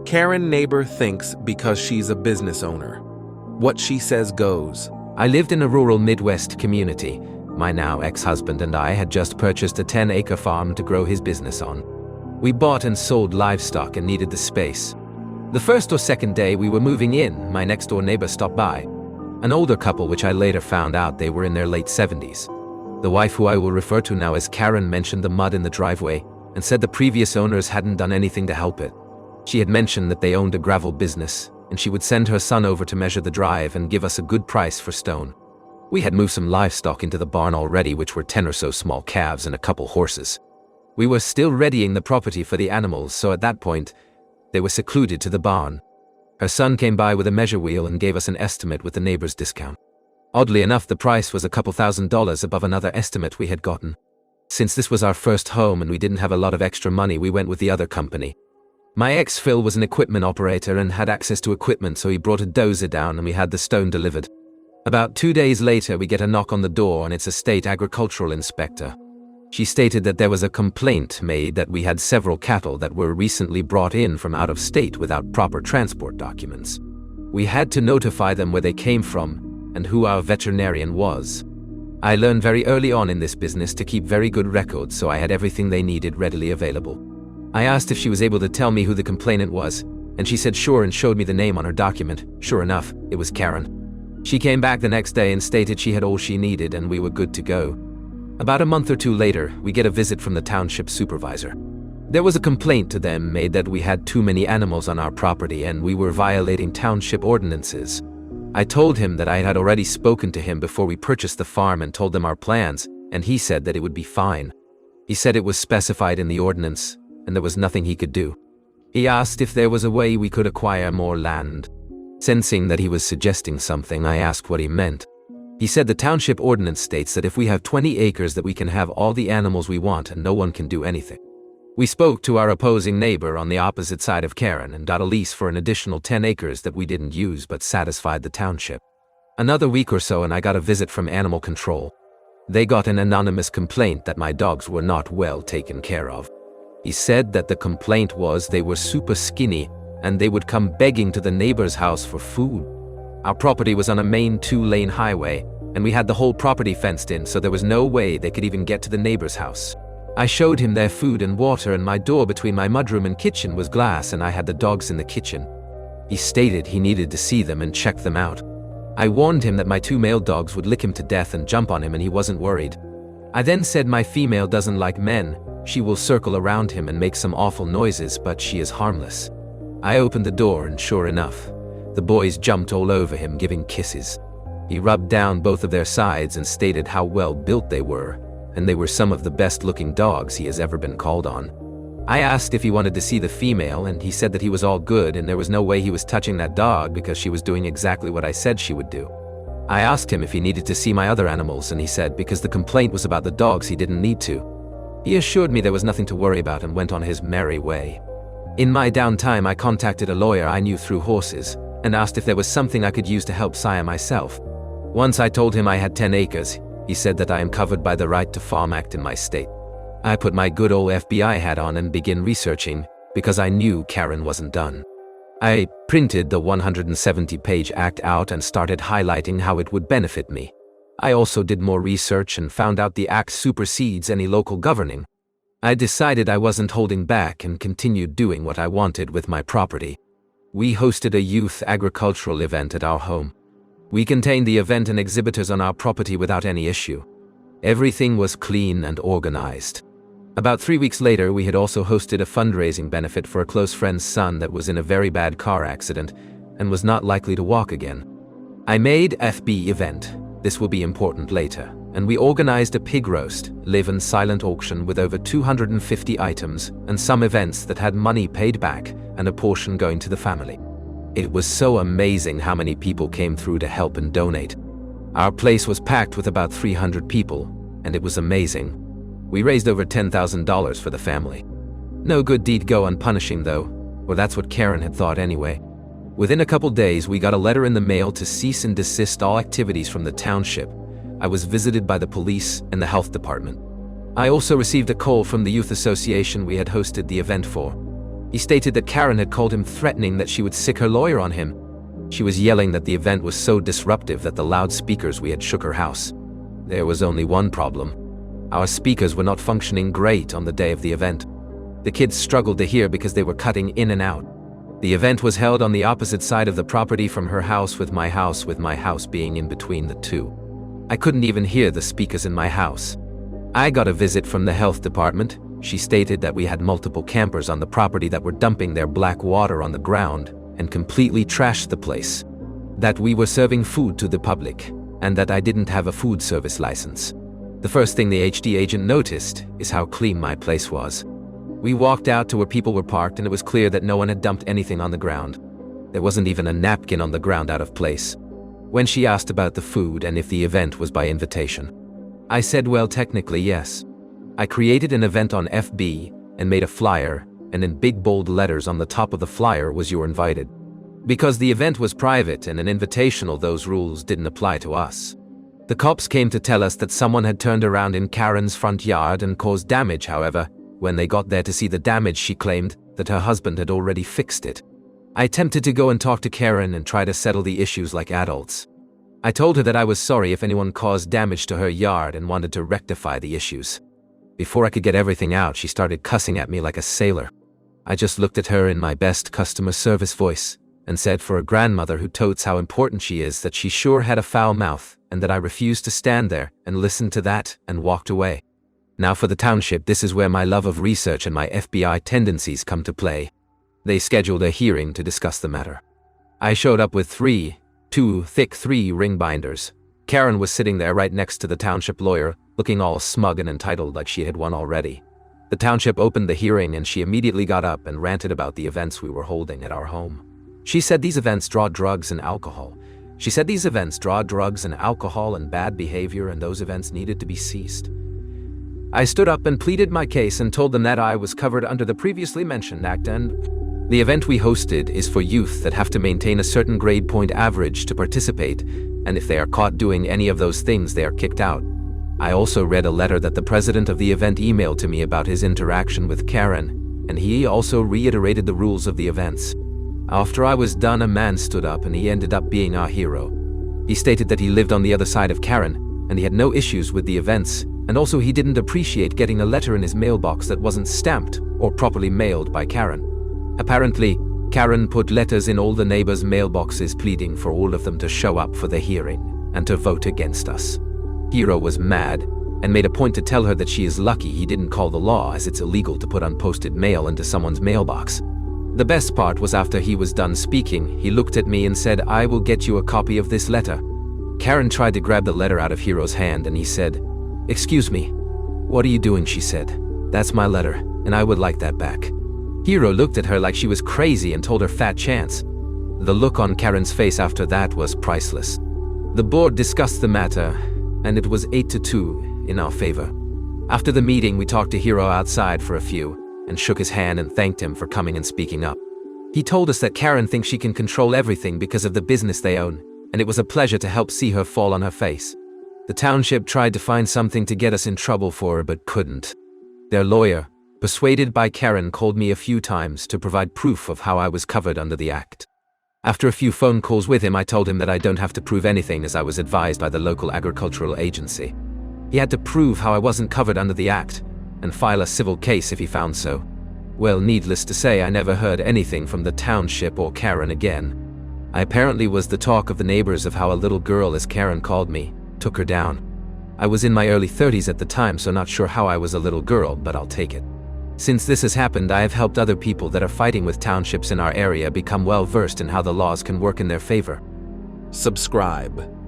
Karen neighbor thinks because she's a business owner. What she says goes. I lived in a rural Midwest community. My now ex-husband and I had just purchased a 10-acre farm to grow his business on. We bought and sold livestock and needed the space. The first or second day we were moving in, my next-door neighbor stopped by. An older couple, which I later found out they were in their late 70s. The wife, who I will refer to now as Karen, mentioned the mud in the driveway and said the previous owners hadn't done anything to help it. She had mentioned that they owned a gravel business, and she would send her son over to measure the drive and give us a good price for stone. We had moved some livestock into the barn already, which were 10 or so small calves and a couple horses. We were still readying the property for the animals, so at that point, they were secluded to the barn. Her son came by with a measure wheel and gave us an estimate with the neighbor's discount. Oddly enough, the price was a couple $1,000s above another estimate we had gotten. Since this was our first home and we didn't have a lot of extra money, we went with the other company. My ex Phil was an equipment operator and had access to equipment, so he brought a dozer down and we had the stone delivered. About 2 days later, we get a knock on the door and it's a state agricultural inspector. She stated that there was a complaint made that we had several cattle that were recently brought in from out of state without proper transport documents. We had to notify them where they came from and who our veterinarian was. I learned very early on in this business to keep very good records, so I had everything they needed readily available. I asked if she was able to tell me who the complainant was, and she said sure and showed me the name on her document. Sure enough, it was Karen. She came back the next day and stated she had all she needed and we were good to go. About a month or two later, we get a visit from the township supervisor. There was a complaint to them made that we had too many animals on our property and we were violating township ordinances. I told him that I had already spoken to him before we purchased the farm and told them our plans, and he said that it would be fine. He said it was specified in the ordinance and there was nothing he could do. He asked if there was a way we could acquire more land. Sensing that he was suggesting something, I asked what he meant. He said the township ordinance states that if we have 20 acres that we can have all the animals we want and no one can do anything. We spoke to our opposing neighbor on the opposite side of Karen and got a lease for an additional 10 acres that we didn't use but satisfied the township. Another week or so and I got a visit from animal control. They got an anonymous complaint that my dogs were not well taken care of. He said that the complaint was they were super skinny and they would come begging to the neighbor's house for food. Our property was on a main 2-lane highway, and we had the whole property fenced in, so there was no way they could even get to the neighbor's house. I showed him their food and water, and my door between my mudroom and kitchen was glass, and I had the dogs in the kitchen. He stated he needed to see them and check them out. I warned him that my 2 male dogs would lick him to death and jump on him, and he wasn't worried. I then said my female doesn't like men. She will circle around him and make some awful noises, but she is harmless. I opened the door and sure enough, the boys jumped all over him giving kisses. He rubbed down both of their sides and stated how well built they were, and they were some of the best looking dogs he has ever been called on. I asked if he wanted to see the female and he said that he was all good and there was no way he was touching that dog because she was doing exactly what I said she would do. I asked him if he needed to see my other animals and he said because the complaint was about the dogs he didn't need to. He assured me there was nothing to worry about and went on his merry way. In my downtime, I contacted a lawyer I knew through horses and asked if there was something I could use to help sire myself. Once I told him I had 10 acres, he said that I am covered by the Right to Farm Act in my state. I put my good old FBI hat on and began researching because I knew Karen wasn't done. I printed the 170-page act out and started highlighting how it would benefit me. I also did more research and found out the act supersedes any local governing. I decided I wasn't holding back and continued doing what I wanted with my property. We hosted a youth agricultural event at our home. We contained the event and exhibitors on our property without any issue. Everything was clean and organized. About 3 weeks later, we had also hosted a fundraising benefit for a close friend's son that was in a very bad car accident and was not likely to walk again. I made FB event. This will be important later. And we organized a pig roast, live and silent auction with over 250 items and some events that had money paid back and a portion going to the family. It was so amazing how many people came through to help and donate. Our place was packed with about 300 people, and it was amazing. We raised over $10,000 for the family. No good deed go unpunishing though, or that's what Karen had thought anyway. Within a couple days, we got a letter in the mail to cease and desist all activities from the township. I was visited by the police and the health department. I also received a call from the youth association we had hosted the event for. He stated that Karen had called him threatening that she would sick her lawyer on him. She was yelling that the event was so disruptive that the loudspeakers we had shook her house. There was only one problem. Our speakers were not functioning great on the day of the event. The kids struggled to hear because they were cutting in and out. The event was held on the opposite side of the property from her house with my house being in between the two. I couldn't even hear the speakers in my house. I got a visit from the health department. She stated that we had multiple campers on the property that were dumping their black water on the ground and completely trashed the place. That we were serving food to the public, and that I didn't have a food service license. The first thing the HD agent noticed is how clean my place was. We walked out to where people were parked and it was clear that no one had dumped anything on the ground. There wasn't even a napkin on the ground out of place. When she asked about the food and if the event was by invitation, I said, well, technically yes. I created an event on FB and made a flyer, and in big bold letters on the top of the flyer was "You're invited." Because the event was private and an invitational, those rules didn't apply to us. The cops came to tell us that someone had turned around in Karen's front yard and caused damage. However, when they got there to see the damage, she claimed that her husband had already fixed it. I attempted to go and talk to Karen and try to settle the issues like adults. I told her that I was sorry if anyone caused damage to her yard and wanted to rectify the issues. Before I could get everything out, she started cussing at me like a sailor. I just looked at her in my best customer service voice and said for a grandmother who totes how important she is that she sure had a foul mouth and that I refused to stand there and listen to that and walked away. Now for the township, this is where my love of research and my FBI tendencies come to play. They scheduled a hearing to discuss the matter. I showed up with two thick 3-ring binders. Karen was sitting there right next to the township lawyer, looking all smug and entitled like she had won already. The township opened the hearing and she immediately got up and ranted about the events we were holding at our home. She said these events draw drugs and alcohol. And bad behavior, and those events needed to be ceased. I stood up and pleaded my case and told them that I was covered under the previously mentioned act, and the event we hosted is for youth that have to maintain a certain grade point average to participate, and if they are caught doing any of those things, they are kicked out. I also read a letter that the president of the event emailed to me about his interaction with Karen, and he also reiterated the rules of the events. After I was done, a man stood up and he ended up being our hero. He stated that he lived on the other side of Karen, and he had no issues with the events, and also he didn't appreciate getting a letter in his mailbox that wasn't stamped or properly mailed by Karen. Apparently, Karen put letters in all the neighbors' mailboxes pleading for all of them to show up for the hearing and to vote against us. Hero was mad and made a point to tell her that she is lucky he didn't call the law, as it's illegal to put unposted mail into someone's mailbox. The best part was after he was done speaking, he looked at me and said, "I will get you a copy of this letter." Karen tried to grab the letter out of Hero's hand and he said, "Excuse me." "What are you doing?" she said. "That's my letter, and I would like that back." Hero looked at her like she was crazy and told her fat chance. The look on Karen's face after that was priceless. The board discussed the matter, and it was 8-2 in our favor. After the meeting, we talked to Hero outside for a few, and shook his hand and thanked him for coming and speaking up. He told us that Karen thinks she can control everything because of the business they own, and it was a pleasure to help see her fall on her face. The township tried to find something to get us in trouble for her but couldn't. Their lawyer, persuaded by Karen, called me a few times to provide proof of how I was covered under the act. After a few phone calls with him, I told him that I don't have to prove anything, as I was advised by the local agricultural agency. He had to prove how I wasn't covered under the act and file a civil case if he found so. Well, needless to say, I never heard anything from the township or Karen again. I apparently was the talk of the neighbors of how a little girl, as Karen called me, took her down. I was in my early 30s at the time, so not sure how I was a little girl, but I'll take it. Since this has happened, I have helped other people that are fighting with townships in our area become well versed in how the laws can work in their favor. Subscribe.